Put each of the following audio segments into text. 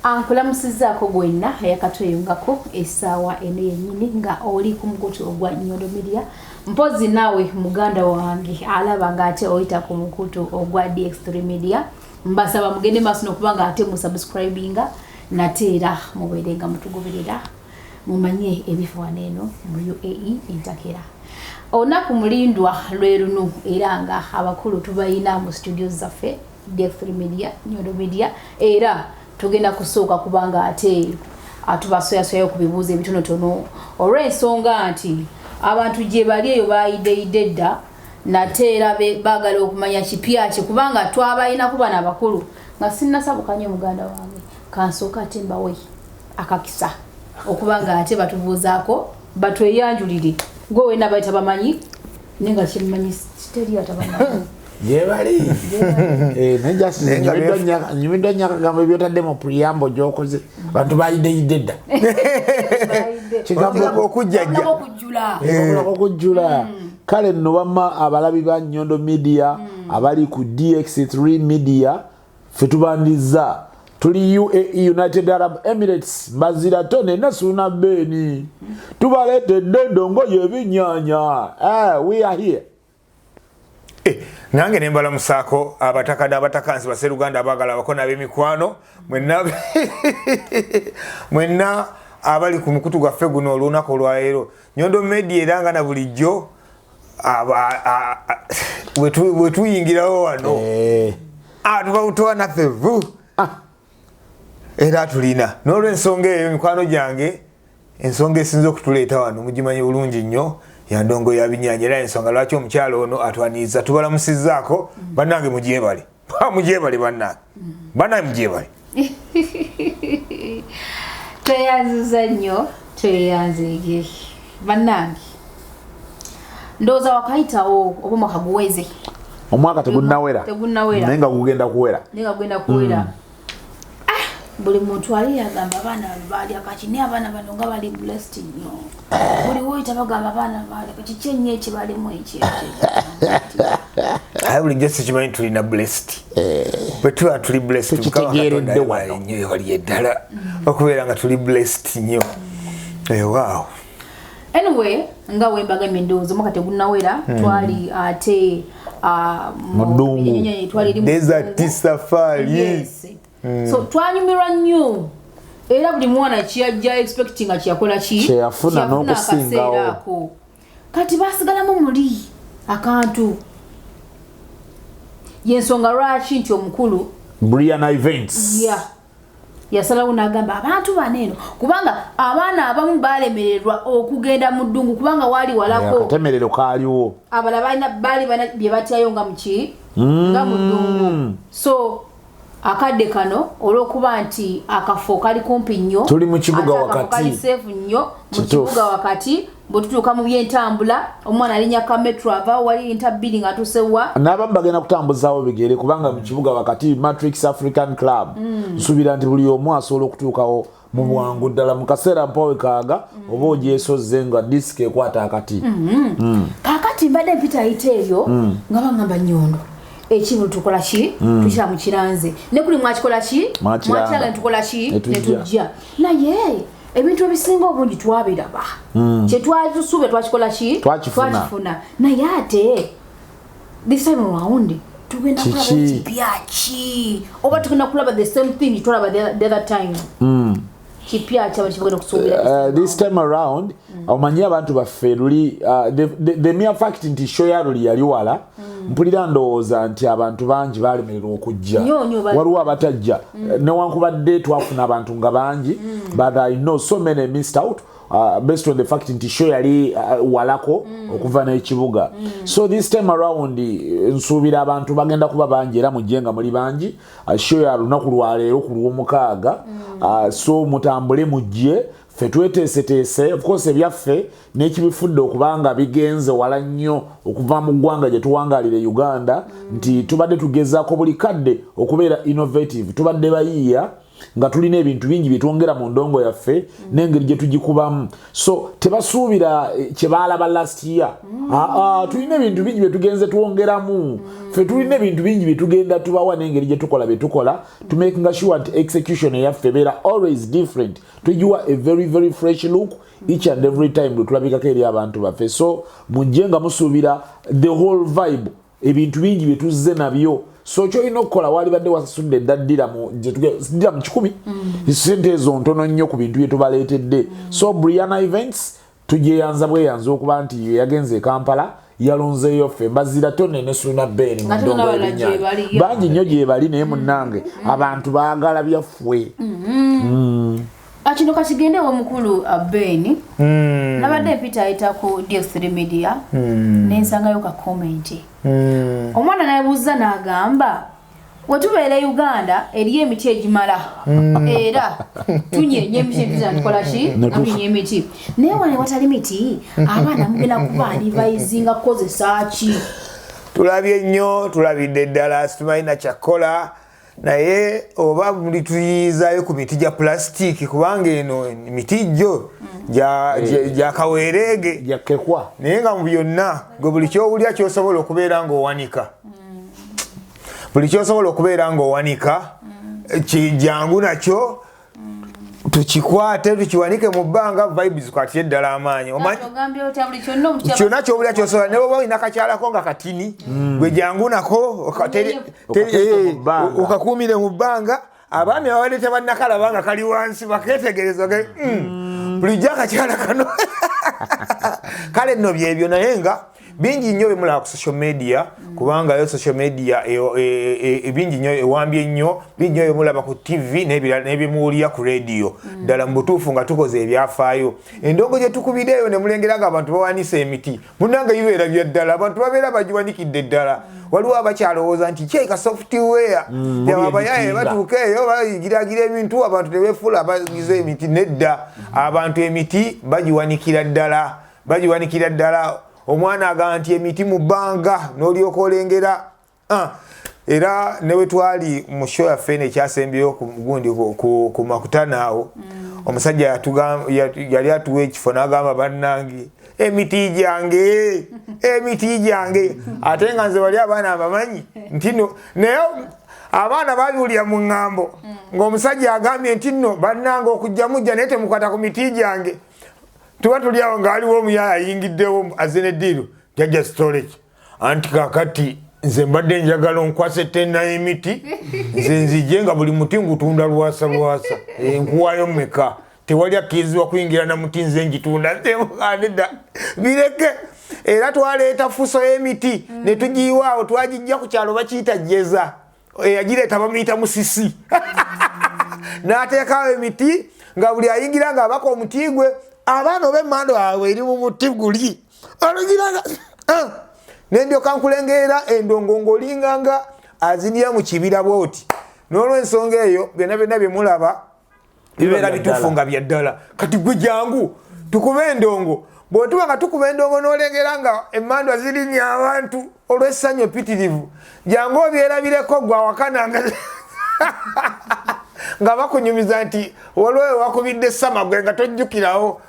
Ankulamusizzaako gwenna yakatweyungako essaawa eno yennyini nga oli ku mukutu ogwa Nyondo Media. Mpozi naawe muganda wange alaba ng'ate oyita ku mukutu ogwa DX3 Media. Mbasaba mugende maaso n'okuba ng'ate musubscribinga nate era mubeere nga mutugoberera mumanye ebifaanano eno mu UAE entakera. Olunaku mulindwa lwe luno era nga abakulu tubayina mu studio zaffe DX3 Media, Nyondo Media era tugenda kusooka kubanga ate atubasoyasoyayo ku bibuuzo ebitonotono olw'ensonga nti abantu gye bali eyo bayideyidde dda nate era baagala okumanya kipya kye kubanga twabayina ku bana abakulu nga sinnasabukanye muganda wange kansooka ate mbawe akakisa okubanga ate batubuuzaako batweyanjulire gwe wena bayita bamanyi nenga kimanyi kiteri atabamanyi Jebali. Nyumidwa nyaka gamba byotadde mu preamble gyokoze bantu bayideyidde. Kigambo okujjula. Kale nno bamma abalabi ba Nyondo Media abali ku DX3 Media fetubandiza tuli UAE United Arab Emirates Mbaziira Tonny ne Ssuuna Ben tubaletedde ndongoye ebinyanya. We are here. Nange nembala musako abatakada abatakansi baseruganda abagala abakona ab'emikwano mwenna abali ku mukutu gwaffe guno olunaku lwaleero Nyondo Media eranga na bulijjo wetuyingirawo wano tubawutowa naffe vu era tulina n'olw'ensonga eyo mikwano gyange ensonga esinza okutuleeta wano mugimanyi bulungi nnyo yandongo ya binyanya era ensonga lwaki omukyalo ono atwaniza tubalamusizzaako bannange mugyebale mugyebale bannange mugyebale tweyanziza nnyo tweyanzege bannange ndowooza wakayitawo oba omwaka guweze omwaka tegunnawera naye nga gugenda kuwera buli muntu ali yagamba abaana bali akati ne abaana bano nga bali blessed nnyo buli woyita bagamba abaana bali kati kyenye ekibalimu buli njo sikimanyi tulina blessed bwe tuba tuli blessed tukitegeeredde wano nnyo wali eddala okubeera nga tuli blessed nnyo wow. Anyway nga wembagamye endowooza omwaka tegunnawera twali ate mudungu desert safari. So twanyumirwa nnyo era buli mwana kiyajja expecting nga kyakola kyeyafuna n'okusingawo kati basigalamu muli akantu yensonga lwaki nti omukulu Brian Events yasalawo n'agamba abantu baneeno kubanga abaana abamu balemererwa okugenda mu ddungu kubanga wali walako akatemerero kaaliwo abala bali bye batyayo nga muki nga mu ddungu so akadde kano olwokuba nti akafo kali kumpi nnyo tuli mu kibuga wakati kali safe nnyo mu kibuga wakati bwetutuuka mu byentambula omwana alinya ka metro ava wali intabili nga tusewa n'abamu bagenda kutambuzaawo bigere kubanga mu kibuga wakati Matrix African Club nsuubira nti buli omu asobola okutuukawo mu bwangu ddala mu kaseera mpawe kaaga oba ogyesoze nga disiki ekwata akati kakati mbadde mpita ayita eyo nga bagamba Nyondo ekibu tukola ki tukira mu kiranze ne kuli mwakikola ki mwakiraga tukola ki ne tujja naye ebintu ebisinga obungi twabiraba kye twatusuube twakikola ki twakifuna naye ate this time around tugenda kulaba kipya ki oba tugenda kulaba the same thing twalaba the other time kipya kyaba kibagenda okusuubira this time around omanyi abantu baffe luli the mere fact nti show ya luli yali wala mpulira ndowooza nti abantu bangi balemererwa okujja waliwo abatajja newankubadde twafuna abantu nga bangi but I know so many missed out based on the fact nti show yali walako okuva n'ekibuga so this time around nsuubira abantu bagenda kuba bangi era mujje nga muli bangi show ya lunaku lwaleero ku lw'omukaaga so mutambule mujje ffe tweteeseteese of course ebyaffe n'ekibifudde okubanga bigenze wala nnyo okuva mu ggwanga gye tuwangaalire Uganda nti tubadde tugezaako buli kadde okubeera innovative tubadde bayiiya nga tulina ebintu bingi byetwongera mu ndongo yaffe n'engeri gye tugikubamu so tebasuubira kye baalaba last year tulina ebintu bingi byetugenze twongeramu ffe tulina ebintu bingi byetugenda tubawa n'engeri gye tukola byetukola to making sure nti execution eyaffe ebeera always different tugiwa a very very fresh look each and every time lwe tulabikako eri abantu baffe so mujje nga musuubira the whole vibe ebintu bingi byetuzze nabyo so kyolina okukola wali badde wasasudde eddaddira mu 100 sente ezo ntono nnyo ku bintu byetubaleetedde so Brianna Events tugyeyanza bweyanza okuba nti yagenze e Kampala yalonzeeyo ffe Mbaziira Tonny ne Ssuuna Ben mu ndongo y'ebinnyanja bangi nnyo gye bali naye munnange abantu baagala byaffe Kino kasigende omukulu Ben nabadde mpita ayita ku DX3 Media nensangayo ka comment omwana nayebuuza n'agamba wetubeera Uganda eriyo emiti egimala era tunyenye emiti tukola ki tunyenye emiti naye wano watali miti abaana mugenda kuba advising kukozesa ki tulabye nnyo tulabidde ddala situmalina kyakola naye oba muli tuyizayo ku miti gya plastic kubanga eno miti gyo gya kaweerege gyakekwa naye nga mu byonna gwe buli kyowulya kyosobola okubeera ng'owanika buli kyosobola okubeera ng'owanika jangu nakyo tukikwate tukiwanike mu bbanga vibes kwatire ddala amaanyi kyonna kyobulya kyosobola ne bwoba olina kakyalako nga katini gwe jangu nako okakuumire mu bbanga abaami abadde tebannakalaba nga kali wansi baketegereza bulijjo akakyala kano kale nno byebyo naye nga bingi nnyo bemulaba ku social media kubanga yo social media bingi nnyo ewambye nnyo bingi nnyo bemulaba ku TV n'ebimuwulira ku radio ddala mu butuufu nga tukoze ebyafaayo endongo gye tukubiddeeyo ne mulengera nga abantu bawanisa emiti munnange bibeera bya ddala abantu babeera bagiwanikidde ddala waliwo abakyalowooza nti kyeka software abayaye batuuka eyo bayigiragira ebintu abantu tebeefuula abagize emiti nedda abantu emiti bagiwanikira ddala omwana agamba nti emiti mu bbanga n'olyoka olengera era ne bwe twali mu show yaffe ekyasembyeyo gundi ku makutanaawo omusajja yali atuwa ekifo n'agamba bannange emiti gyange ate nga nze wali abaana abamanyi nti no naye abaana babiwulira mu ŋŋambo ng'omusajja agambye nti nno bannange okujja mujja naye temukwata ku miti gyange tuba tuli awo ng'aliwo omuyaya ayingiddewo azene eddiiro jajja storage anti kakati nze mbadde njagala onkwasa tenna emiti nze nzije nga buli muti ngutunda lwasa nkuwayo meka tewali akkirizibwa kuyingira na muti nze njitunda ntemukandedda bireke era twaleeta fuso y'emiti ne tugiiwaawo twagijja ku kyalo bakiyita jeza eyagireeta bamuyita musisi n'ateekawo emiti nga buli ayingira nga abaka omuti gwe abaana ob'emmando awe eri mu muti guli alugiraga nendyoka nkulengerera endongo ng'olinganga azinira mu kibira bwoti n'olw'ensonga eyo byonna byonna bye mulaba bibeera bituufu nga bya ddala kati gwe jangu tukube endongo bw'otuba nga tukuba endongo n'olengera nga emmando zirinya abantu olw'essanyu epitirivu jangu obyerabireko gwe awakananga nga bakunyumiza nti waliwo wakubidde samagwe nga tojjukirawo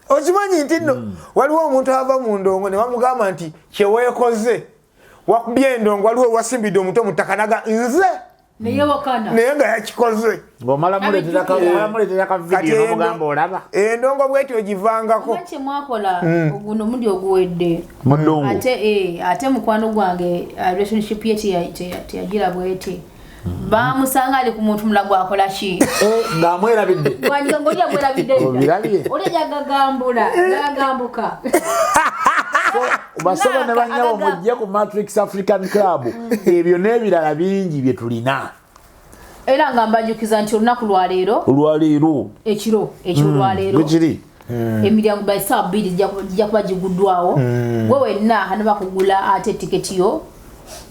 okimanyi nti nno waliwo omuntu ava mu ndongo ne bamugamba nti kyeweekoze wakubye endongo waliwo wasimbidde omuto mu ttaka naga nze naye nga yakikoze endongo bwetyo ogivangako ate mukwano gwange relationship ye teyagira bwete bamusanga ali ku muntu mulago akola ki ng'amwerabidde ngoja mwerabidde oli yagambuka basaba ne banyabo mujje ku Matrix African Club ebyo n'ebirala bingi bye tulina era nga mbajukiza nti olunaku lwaleero ekiro lwaleero bwekiri emiryango by saa 2 gijja kuba giguddwawo gwe wenna hano bakugula ate tiketi yo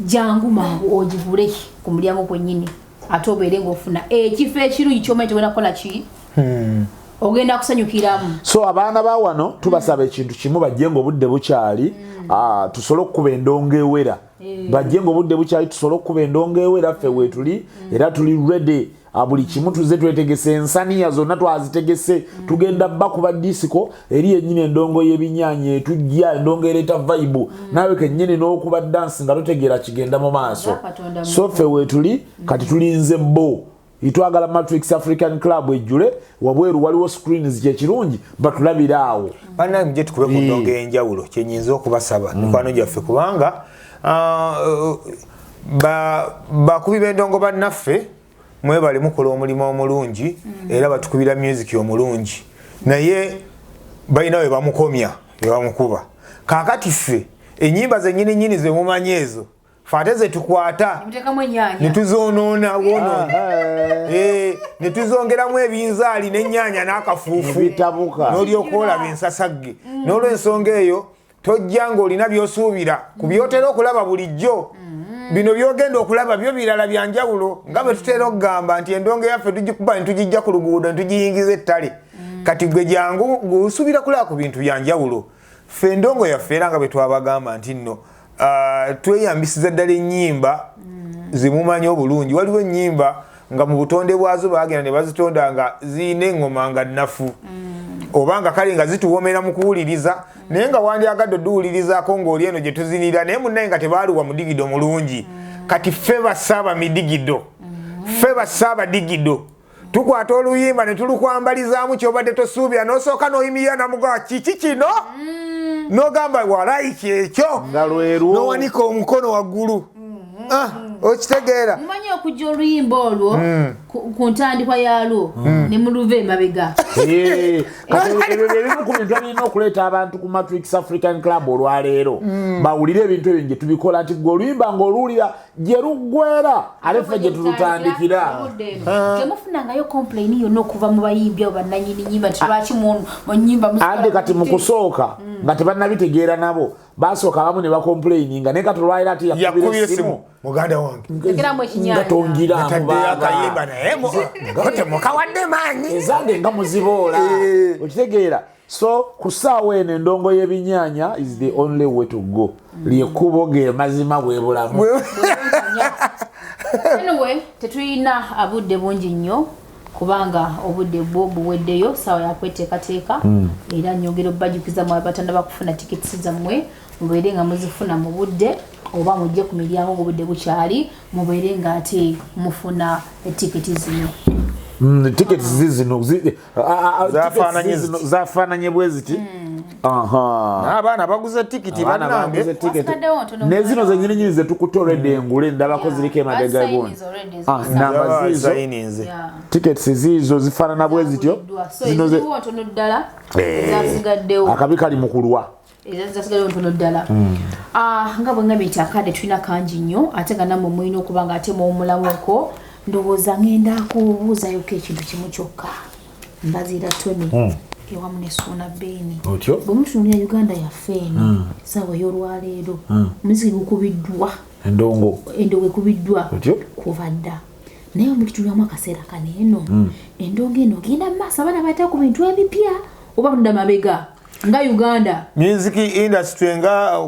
jangu mangu ogivule ku mulyango kwennyini ate obeere ng'ofuna ekifo ekirungi ky'omanyi tewena kola ki ogenda kusanyukiramu so abaana ba wano tubasaba ekintu kimu bajje ng'obudde bukyali tusobole okukuba endongo ewera bajje ng'obudde bukyali tusobole okukuba endongo ewera ffe weetuli era tuli ready buli kimu tuze twetegese ensaniya zonna twazitegese tugenda bakuba disco eri yennyini endongo y'ebinyanya etujja endongo ereeta vibe naawe kennyini n'okuba dansi nga totegeera kigenda mu maaso so ffe weetuli kati tulinze bo itwagala Matrix African Club ejjule wabweru waliwo screens kyekirungi batulabira awo bana mje tukube ku ndongo enjawulo kyenyinza okubasaba mikwano gyaffe kubanga bakubi b'endongo bannaffe mwebale mukola omulimu omulungi era batukubira music omulungi naye balina we bamukomya bamukuba kakati ffe ennyimba zennyini ze mumanyi ezo fateze tukwata nituzonoona wono nituzongeramu ebinzaali n'ennyanya n'akafuufu n'olyokola bensasagge n'olw'ensonga eyo tojja ng'olina by'osuubira ku byotera okulaba bulijjo bino byogenda okulaba byo birala byanjawulo nga bwe tutera okugamba nti endongo yaffe tugikuba ne tugijja ku luguudo ne tugiyingiza ettale kati gwe jangu ng'osuubira kulaba ku bintu byanjawulo ffe endongo yaffe era nga bwe twabagamba nti nno tweyambisiza ddala ennyimba zimumanyi obulungi waliwo ennyimba nga mu butonde bwazo bagenda ne bazitonda nga ziyina eŋŋoma nga nnafu obanga kale nga zituwomera mu kuwuliriza naye nga wandyagadde odduwulirizaako ng'oli eno gye tuzinira naye munnaye nga tebaaliwa mudigido mulungi kati ffe basaaba midigido ffe basaaba digido tukwata oluyimba ne tulukwambalizaamu kyobadde tosuubira n'osooka n'oyimirira namugaa kiki kino n'ogamba walaiki ekyo n'owanika omukono waggulu okitegeera mumanyi okujja oluyimba olwo ku ntandikwa yalwo ne muluva emabega ebimu ku bintu alina okuleeta abantu ku Matrix African Club olwaleero bawulire ebintu ebyo gye tubikola nti gwe oluyimba ng'oluwulira gye luggwera ate ffe gye tulutandikira temufunangayo complain yonna okuva mu bayimbi abo bannanyini nyimba nti lwaki mu nnyimba ande kati mu kusooka nga tebannabitegeera nabo basooka abamu ne bakomplaininga naye kati olwaleero ate yakubira essimu muganda wange nga tongiramu akayimba naye kote mukawadde maanyi ezange nga muziboola okitegeera so ku ssaawa eno endongo y'ebinyanya is the only way to go lyekkubo ge mazima bwe bulamu anyway tetulina abudde bungi nnyo kubanga obudde bwo buweddeyo ssaawa yakweteekateeka era nyongera obbajukiza mwe batanda bakufuna tiketi zammwe mubeere nga muzifuna mu budde oba mujje ku miryango ng'obudde bukyali mubeere nga ate mufuna etiketi zino tiketi zizino zafaananye bwe ziti n'abaana baguze tikiti bannange nezino zennyininyini ze tukutoledde engule ndabako ziriko emabega gundi namba zizo tiketi ziizo zifaanana bwe zityo ntono ddala zazigaddewo akabi kali mu kulwa ezasigaddewo ntono ddala nga bwe ngambye nti akadde tulina kangi nnyo ate nga nammwe mulina okuba nga ate muwumulamuko ndowooza ngenda kubuuzayoko ekintu kimu kyokka Mbaziira Tonny ewamu ne Ssuuna Ben bwe mutunulira Uganda yaffe eno essaawa y'olwaleero omuziki gukubiddwa endongo ekubiddwa kuva dda naye omukituliramu akaseera kano eno endongo eno ogenda mu maaso abaana bayita ku bintu ebipya oba tudda mabega nga Uganda music industry nga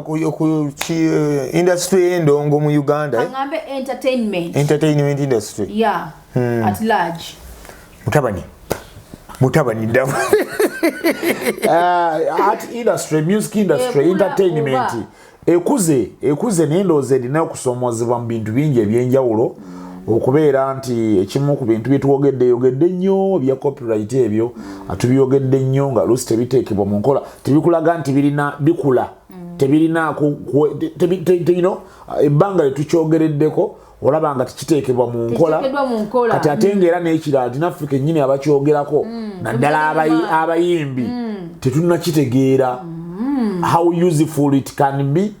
industry endongo mu Uganda angambe entertainment industry at large mutabani dawa art industry music industry entertainment ekuze n'endowooza erina okusoomozebwa mu bintu bingi ebyenjawulo okubeera nti ekimu ku bintu byetwogedde nnyo bya copyright ebyo tubyogedde nnyo nga lusi tebiteekebwa mu nkola tebikulaga nti bikula tebirina ebbanga lyetukyogereddeko olaba nga tekiteekebwa mu nkola kati ate ng'era n'ekirala tinafrika ennyini abakyogerako naddala abayimbi tetunnakitegeera how useful it can be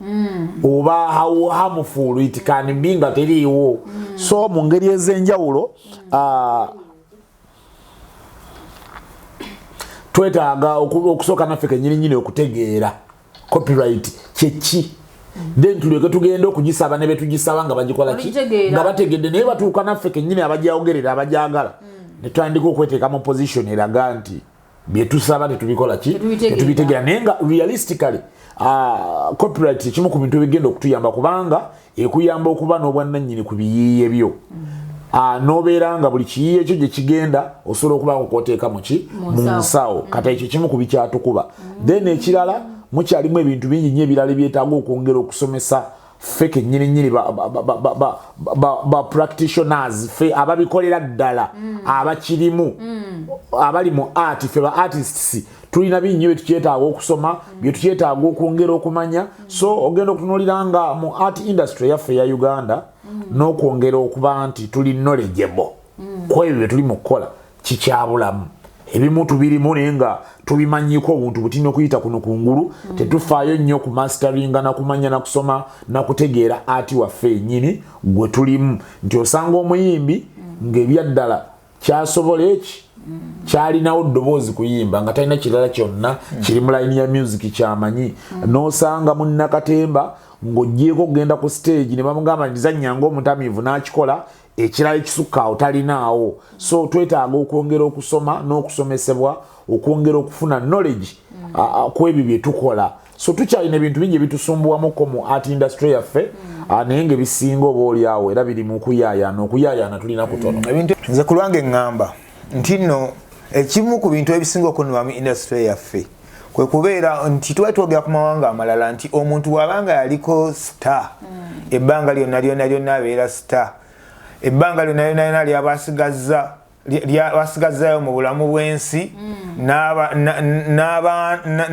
oba how harmful it can be nga teriiwo so mu ngeri ez'enjawulo twetaaga okusooka naffe kennyininyini okutegeera copyright kyeki then tuleke tugenda okugisaba ne betugisaba nga bagikola ki nga bategedde naye batuuka naffe kennyini abagyawogerera abagyagala ne tutandika okweteeka mu position eraga nti byetusaba tetubikola ki tetubitegeera naye nga realistically copyright ekimu ku bintu ebigenda okutuyamba kubanga ekuyamba okuba n'obwannannyini ku biyiiye byo nobeera nga buli kiyiye ekyo gye kigenda osobola okuba okukoteeka mu nsawo kata ekyo kimu ku bikyatukuba then ekirala mukyalimu ebintu bingi nnyo ebirala byetaaga okwongera okusomesa ffe kennyini ba practitioners ffe ababikolera ddala abakirimu abali mu art ffe ba artists tulina bingi bye tukyetaaga okusoma bye tukyetaaga okwongera okumanya so ogenda okutunuulira nga mu art industry yaffe ya Uganda n'okwongera okuba nti tuli knowledgeable ku ebyo bye tuli mu kukola kikyabulamu ebimu tubirimu naye nga tubimanyiko obuntu butina okuyita kuno kungulu tetufaayo nnyo ku masteringa na kumanya na kusoma na kutegeera ati waffe ennyini gwe tulimu nti osanga omuyimbi ng'ebyaddala kyasobola eki kyalinawo ddoboozi kuyimba nga talina kirala kyonna kiri mu layini ya music kyamanyi n'osanga munnakatemba ng'oggyeko okugenda ku stage ne bamugamba ndizannya ng'omutamiivu n'akikola ekirala ekisukka awo talinaawo so twetaaga okwongera okusoma n'okusomesebwa okwongera okufuna knowledge ku ebyo bye tukola so tukyalina ebintu bingi ebitusumbuwamuko mu art industry yaffe naye ng'ebisinga oba oliawo era biri mu okuyaayaana tulina kutono nze ku lwange eŋŋamba nti nno ekimu ku bintu ebisinga okunuma mu industry yaffe kwe kubeera nti tuba twogera ku mawanga amalala nti omuntu bw'abanga yaliko star ebbanga lyonna abeera star ebbanga lyonna lyabasigazayo mu bulamu bw'ensi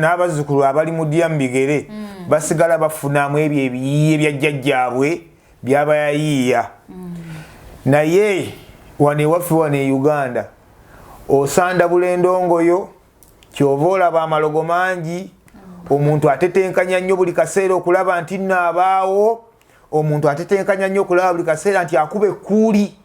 n'abazzukulu abali mu ddya mu bigere basigala bafunamu ebyo ebiyiiye bya jjajjaabwe byabayayiiya naye wano ewaffe wano e Uganda osanda bulendongoyo kyova olaba amalogo mangi omuntu atetenkanya nnyo buli kaseera okulaba nti nno abaawo omuntu atetenkanya nnyo okulaba buli kaseera nti akuba ekkuuli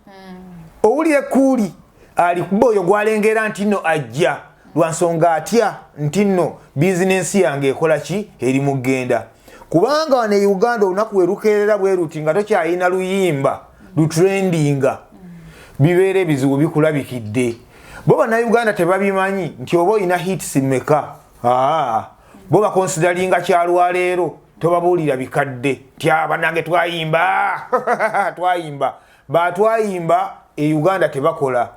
owulira ekkuuli alikuba oyo gwalengera nti nno ajja lwansonga atya nti nno bizinensi yange ekola ki eri mu ggenda kubanga wano e Uganda olunaku we lukeerera bwe ruti nga tokyalina luyimba lutrendinga bibeera ebizibu bikulabikidde bo bannayuganda tebabimanyi nti oba olina hits mmeka bo bakonsidalinga kyalwaleero tobabuulira bikadde nti bannange twayimba twayimba batwayimba e Uganda tebakola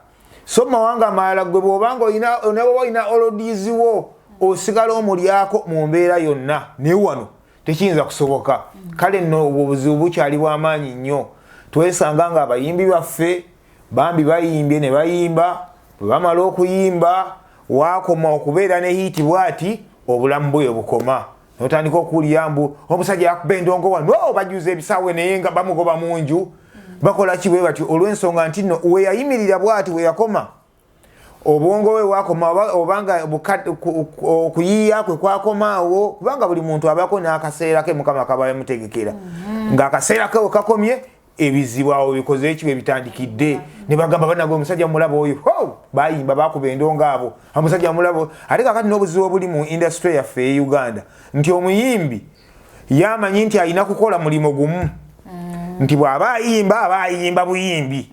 so mawanga amalala gwe bw'obanga olina olodiziwo osigala omulyako mu mbeera yonna naye wano tekiyinza kusoboka kale nno obwo obuzibu bukyali bw'amaanyi nnyo twesanga nga abayimbi baffe bambi bayimbye ne bayimba bwe bamala okuyimba wakoma okubeera ne hiiti bwati obulamu bwe bukoma notandika okuwulira mbu omusajja yakuba endongo wano bajuza ebisaawe naye nga bamugoba mu nju bakola ki bwe batyo olw'ensonga nti nno we yayimirira bwati we yakoma obwongo we wakoma obanga okuyiiya kwe kwakomaawo kubanga buli muntu abako n'akaseera ke mukama kaba yamutegekera ng'akaseera ke we kakomye ebizibu awo bikoze eki bwe bitandikidde ne bagamba banago omusajja mulaba oyo bayimba bakuba endongo abo omusajja mulaba ate kakati n'obuzibu obuli mu industry yaffe e Uganda nti omuyimbi yamanyi nti alina kukola mulimo gumu nti bw'aba ayimba buyimbi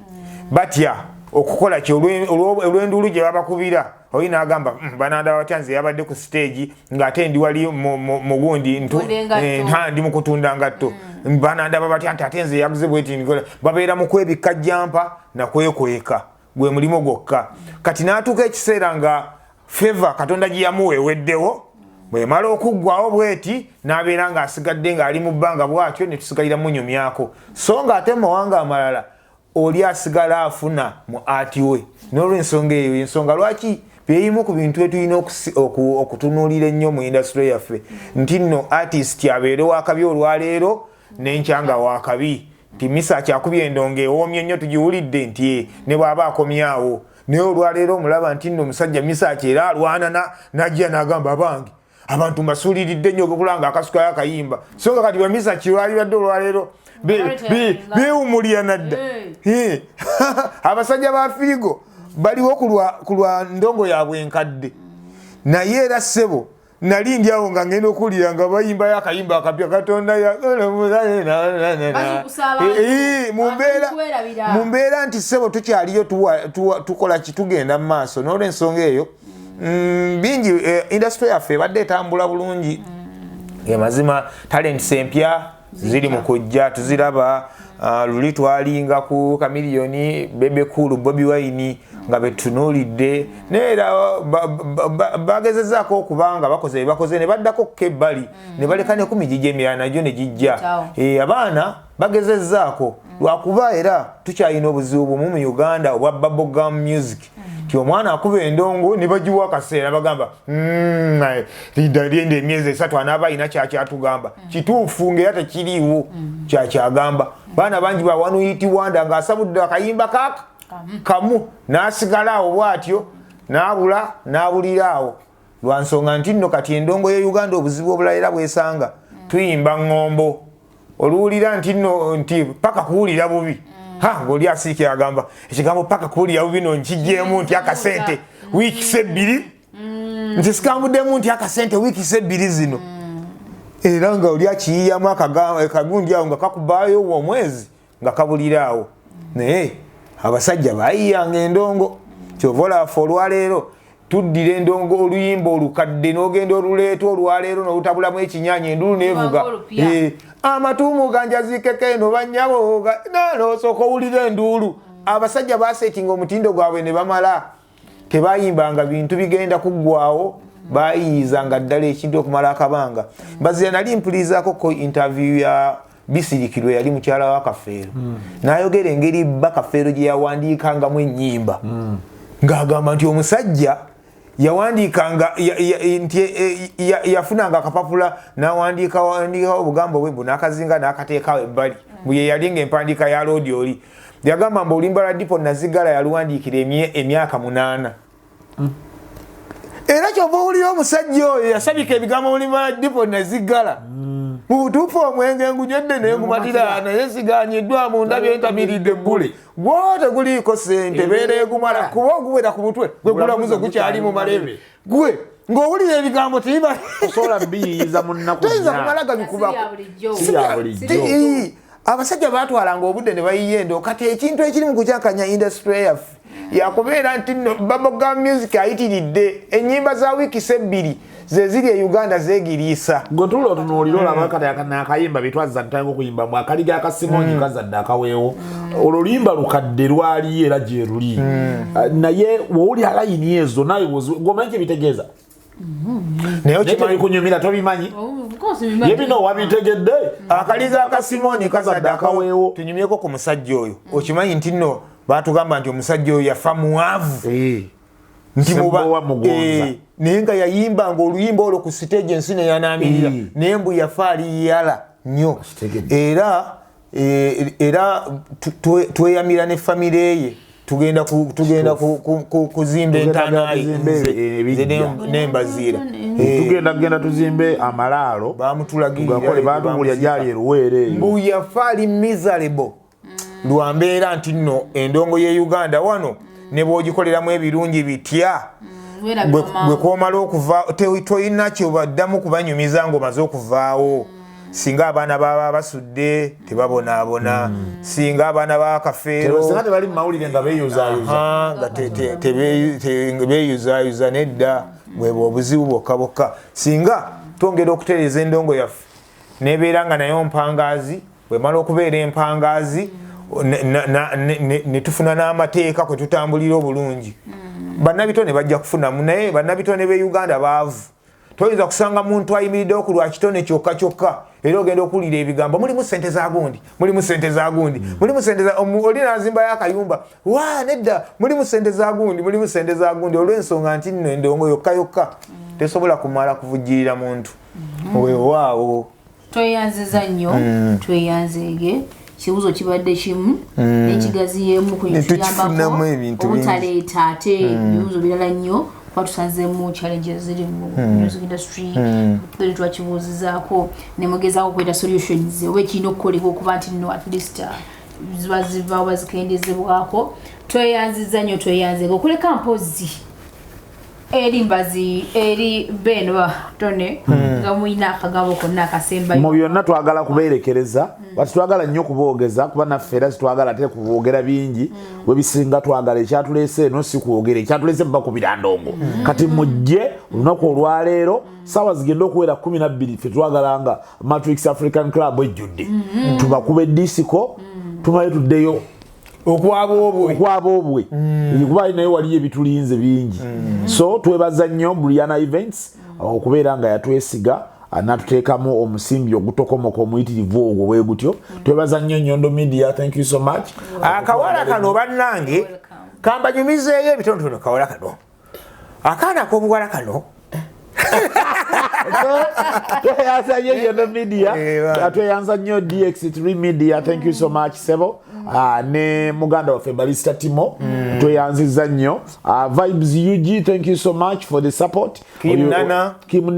batya okukola ki olw'enduulu gye babakubira oyi n'agamba bananda batya nze yabadde ku stage ng'ate ndi wali mugundi ndi mu kutunda ngatto bananda babatya nti ate nze yaguze bweti nkola babeera mu kwebikka jampa na kwekweka gwe mulimo gwokka kati n'atuuka ekiseera nga favor katonda gye yamuwa eweddewo bwe mala okuggwawo bweti n'abeera ng'asigadde ng'ali mu bbanga bwatyo ne tusigalira munyumyako so ng'ate mu mawanga amalala oli asigala afuna mu ati we n'olw'ensonga eyo ensonga lwaki byeyimu ku bintu etulina okutunuulira ennyo mu industry yaffe nti nno artist abeere wakabi olwaleero n'enkyanga wakabi nti misa kyakubya endongo ewoomye ennyo tugiwulidde nti ne bw'aba akomyawo naye olwaleero omulaba nti nno omusajja misa kyera alwana n'ajja n'agamba abange abantu mbasuuliridde nnyo okulanga akasukayo akayimba so nga kati bamisa kirwalibadde olwaleero beewumulira nadda abasajja ba fiigo baliwo ku lwa ndongo yaabwe enkadde naye era ssebo nali ndi awo nga ngenda okuwulira nga bayimbayo akayimba akapya katonda mu mbeera nti ssebo tukyaliyo tukola kitugenda mu maaso n'olw'ensonga eyo bingi industry yaffe ebadde etambula bulungi mazima talents empya ziri mu kujja tuziraba luli twalinga ku Kamiliyoni Bebe Cool Bobby Wine nga betunuulidde neera bagezezaako okubanga bakoze ne baddako Bali ne baleka ne kumijije emirala nagyo ne gijja abaana bagezezaako lwakuba era tukyalina obuzibu mu Uganda obwa bubblegum music ti omwana akuba endongo ne bagiwa akaseera bagamba linda emyezi 3 anaaba alina kyakyatugamba kituufu ng'era tekiriiwo kyakyagamba baana bangi bawanuyitiwanda ng'asabudde akayimba kaka kamu n'asigala awo bw'atyo n'abuliraawo lwa nsonga nti nno kati endongo ye Uganda obuzibu obulala bwesanga tuyimba ngombo oluwulira nti nno nti paka kuwulira bubi ng'oli asiike agamba ekigambo paka kuwulira bubi no nkijjeemu nti akasente wiiki 2 nti sikambuddemu nti akasente wiiki 2 zino era nga oli akiyiyamu akagundi awo nga kakubaayo omwezi nga kabuliraawo naye abasajja bayiyanga endongo kyova olaafa olwaleero tuddira endongo oluyimba olukadde n'ogenda oluleeta olwaleero n'olutabulamu ekinyanya endulu neevuga amatuumu ganjazikeko eno bannyabo n'osooka owulira enduulu abasajja baseetinga omutindo gwabwe ne bamala tebayimbanga bintu bigenda kuggwawo bayiyizanga ddala ekintu okumala akabanga Mbaziira nali mpulirizaako ko interview ya Bisirikirwe yali mukyala wa Kafeero n'ayogera engeri Bakafeero gye yawandiikangamu ennyimba ng'agamba nti omusajja yawandiikanga yafunanga akapapula n'awandiika obugambo bwe n'akazinga n'akateekawo ebbali bwe yali ng'empandiika ya loodi oli yagamba mbu Oluyimba lwa Dipo Nazigala yaluwandiikira emyaka 8 era kyova owulira omusajja oyo yasabika ebigambo Oluyimba lwa Dipo Nazigala mu butuufu omwenge ngunywedde naye ngumatira naye siganyiddwa mu ndabyo entamiridde eggule gwote guliiko sente beera egumala kuba oguwera ku mutwe gwe gulamuze gukyali mu malebe gwe ng'owulira ebigambo osobola biyiiza mu nnaku toyinza kumala gabikubako abasajja baatwalanga obudde ne bayiya endo kati ekintu ekiri mu kukyakanya industry yaffe yakubeera nti nno bubblegum music ayitiridde ennyimba za wiiki 2 zeziri e Uganda zegiriisa ngotula otunuulira olaba kati n'akayimba bitwazza ntanga okuyimba mu akaliga akasimonyi kazadde akaweewo oluyimba lukadde lwali era gye luli naye wowulira layini ezo naye gomanyi kyebitegeeza naye okimanyi kunyumira tobimanyi ye bino wabitegedde akaliga akasimoni kazadde akaweewo tunyumyeko ku musajja oyo okimanyi nti nno baatugamba nti omusajja oyo yafa muwavu nti naye nga yayimbanga oluyimba olwo ku stage ensi neyanaamirira naye mbu yafa aliyala nnyo era tweyamira ne famire ye tugenda kuzimba entaanaye n'Embaziira tugenda tuzimbe amalaalo bamutulagirira baatugulya gyali eruweere mbu yafa ali miserable lwa mbeera nti nno endongo ye Uganda wano ne bw'ogikoleramu ebirungi bitya bwe kwomala okuva toyina kyobaddamu kubanyumiza ng'omaze okuvaawo singa abaana baba basudde tebabonaabona singa abaana ba Kafeero tebali mu mawulire nga beeyuzaayuza nedda bwebwe obuzibu bwokka singa twongera okutereeza endongo yaffe nebeera nga nayo mpangaazi bwemala okubeera empangaazi ne tufuna n'amateeka kwe tutambulira obulungi bannabitone bajja kufunamu naye bannabitone b'e Uganda baavu toyinza kusanga muntu ayimiriddewo ku lwa kitone kyokka era ogenda okuwulira ebigambo mulimu sente za gundi oli nazimbayo akayumba nedda mulimu sente za gundi olw'ensonga nti nno endongo yokka tesobola kumala kuvujjirira muntu weewaawo tweyanziza nnyo tweyanzeege kibuzo kibadde kimu n'ekigaziyeemu kuyambako obutaleeta ate ebibuzo birala nnyo kuba tusanzeemu challenges ziri mu music industry tuli twakibuuzizaako ne mugezaako okweta solutions oba ekirina okukolebwa okuba nti nno at least zibaawo bazikendezebwako tweyanziza nnyo tweyanzeeko okuleka mpozi eri Mbazi eri Ben Tonny nga muina akagabo konna akasemba mu byonna twagala kubeerekereza bati twagala nnyo kuboogeza kuba naffe era twagala ate kuboogera bingi we bisinga twagala ekyatuleese eno si kwogera ekyatuleese bba ku birandongo kati mujje olunaku olwaleero sawa zigenda okuwera 12 ffe twagalanga Matrix African Club ejjudde tubakube disiko tumaye tuddeyo okwaba obwe kuba naye waliyo ebitulinze bingi so twebaza nnyo Brianna Events okubeera nga yatwesiga natuteekamu omusimbi ogutokomoka omuyitirivu ogwo bwe gutyo twebaza nnyo Nyondo Media, thank you so much. Akawala kano bannange kambanyumizeeyo ebitonotono kawala kano akaana k'obuwala kano tweyanza nnyo Nyondo Media, tweyanza nnyo DX3 Media, thank you so much Sebo. Ne muganda waffe Balista Timo tweyanziza nnyo. Vibes UG, thank you so much for the support. Kim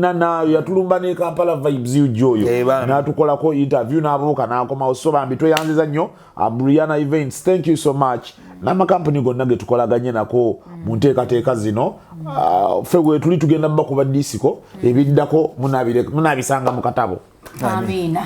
Nana yatulumba ne Kampala Vibes UG oyo natukolako interview n'abuuka n'akomawo so bambi tweyanziza nnyo. Brianna Events, thank you so much. N'amakampuni gonna ge tukolaganye nako mu nteekateeka zino ffe we tuli tugenda bakuba disiko ebiddako munabisanga mu katabo. Amina.